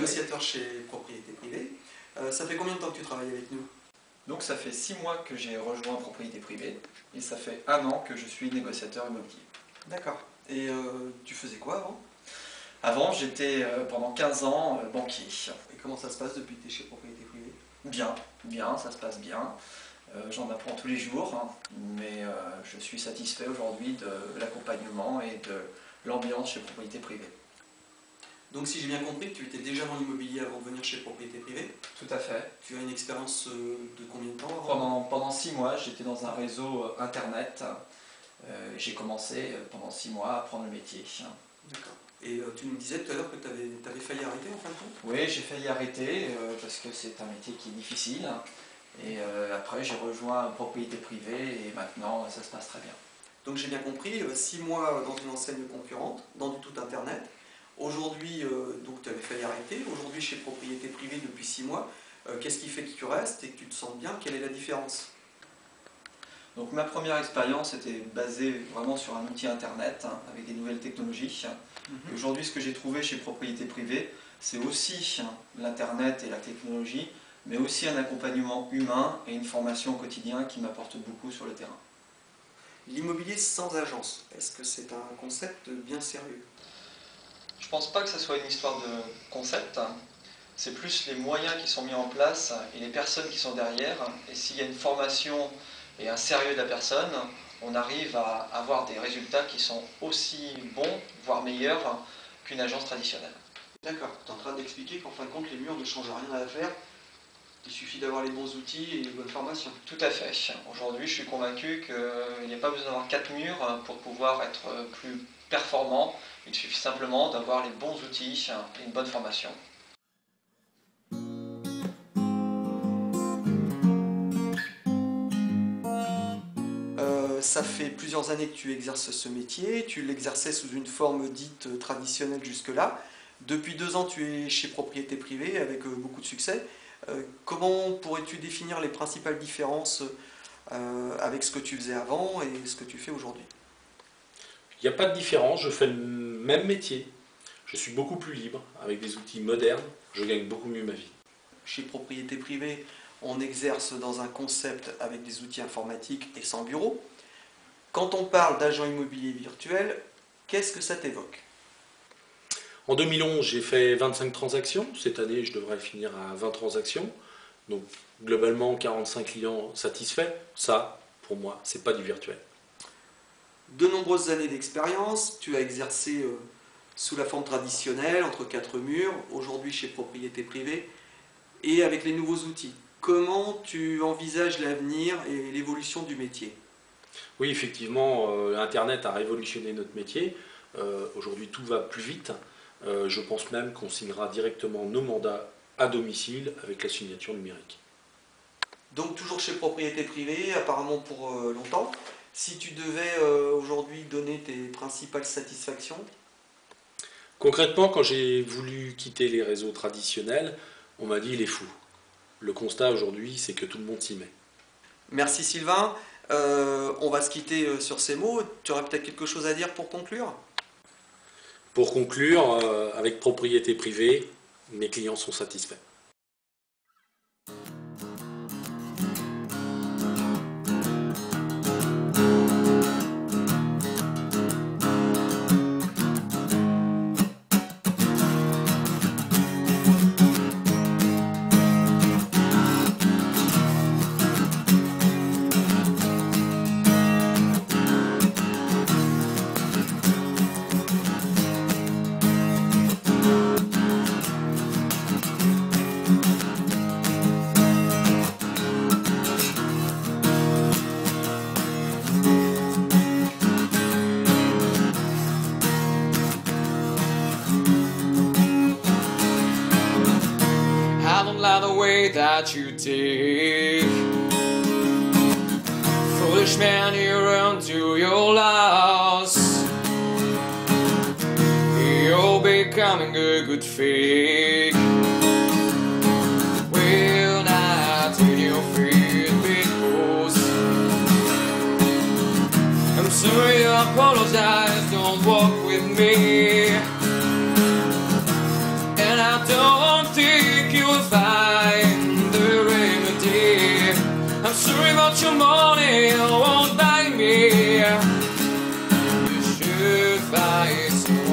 négociateur chez Propriété Privée. Ça fait combien de temps que tu travailles avec nous? Donc ça fait 6 mois que j'ai rejoint Propriété Privée et ça fait 1 an que je suis négociateur immobilier. D'accord. Et tu faisais quoi avant? Avant, j'étais pendant 15 ans banquier. Et comment ça se passe depuis que tu es chez Propriété Privée? Bien, ça se passe bien. J'en apprends tous les jours, hein, mais je suis satisfait aujourd'hui de l'accompagnement et de l'ambiance chez Propriété Privée. Donc si j'ai bien compris, tu étais déjà dans l'immobilier avant de venir chez Propriété Privée. Tout à fait. Tu as une expérience de combien de temps avant? Pendant 6 mois, j'étais dans un réseau internet. J'ai commencé pendant 6 mois à apprendre le métier. D'accord. Et tu nous disais tout à l'heure que tu avais failli arrêter en fin de compte? Oui, j'ai failli arrêter parce que c'est un métier qui est difficile. Et après, j'ai rejoint Propriété Privée et maintenant, ça se passe très bien. Donc j'ai bien compris, 6 mois dans une enseigne concurrente, dans du tout internet. Aujourd'hui, donc tu avais failli arrêter. Aujourd'hui, chez Propriété Privée depuis 6 mois, qu'est-ce qui fait que tu restes et que tu te sens bien? Quelle est la différence? Donc ma première expérience était basée vraiment sur un outil internet avec des nouvelles technologies. Et aujourd'hui, ce que j'ai trouvé chez Propriété Privée, c'est aussi l'internet et la technologie, mais aussi un accompagnement humain et une formation au quotidien qui m'apporte beaucoup sur le terrain. L'immobilier sans agence, est-ce que c'est un concept bien sérieux? Je ne pense pas que ce soit une histoire de concept, c'est plus les moyens qui sont mis en place et les personnes qui sont derrière. Et s'il y a une formation et un sérieux de la personne, on arrive à avoir des résultats qui sont aussi bons, voire meilleurs, qu'une agence traditionnelle. D'accord, tu es en train d'expliquer qu'en fin de compte, les murs ne changent rien à l'affaire. Il suffit d'avoir les bons outils et une bonne formation. Tout à fait. Aujourd'hui, je suis convaincu qu'il n'y a pas besoin d'avoir 4 murs pour pouvoir être plus performant. Il suffit simplement d'avoir les bons outils et une bonne formation. Ça fait plusieurs années que tu exerces ce métier. Tu l'exerçais sous une forme dite traditionnelle jusque-là. Depuis 2 ans, tu es chez Propriété Privée avec beaucoup de succès. Comment pourrais-tu définir les principales différences avec ce que tu faisais avant et ce que tu fais aujourd'hui? Il n'y a pas de différence, je fais le même métier. Je suis beaucoup plus libre, avec des outils modernes, je gagne beaucoup mieux ma vie. Chez Propriété Privée, on exerce dans un concept avec des outils informatiques et sans bureau. Quand on parle d'agent immobilier virtuel, qu'est-ce que ça t'évoque? En 2011, j'ai fait 25 transactions. Cette année, je devrais finir à 20 transactions. Donc, globalement, 45 clients satisfaits. Ça, pour moi, c'est pas du virtuel. De nombreuses années d'expérience, tu as exercé sous la forme traditionnelle, entre 4 murs, aujourd'hui chez Propriété Privée, et avec les nouveaux outils. Comment tu envisages l'avenir et l'évolution du métier? Oui, effectivement, Internet a révolutionné notre métier. Aujourd'hui, tout va plus vite. Je pense même qu'on signera directement nos mandats à domicile avec la signature numérique. Donc toujours chez Propriété Privée, apparemment pour longtemps. Si tu devais aujourd'hui donner tes principales satisfactions? Concrètement, quand j'ai voulu quitter les réseaux traditionnels, on m'a dit il est fou. Le constat aujourd'hui, c'est que tout le monde s'y met. Merci Sylvain. On va se quitter sur ces mots. Tu aurais peut-être quelque chose à dire pour conclure? Pour conclure, avec Propriété Privée, mes clients sont satisfaits. The way that you take, foolish man, you run to your loss. You're becoming a good fake. Will not in your feet because I'm sorry, I apologize. Don't walk with me, and I don't morning won't thank me. The should fly so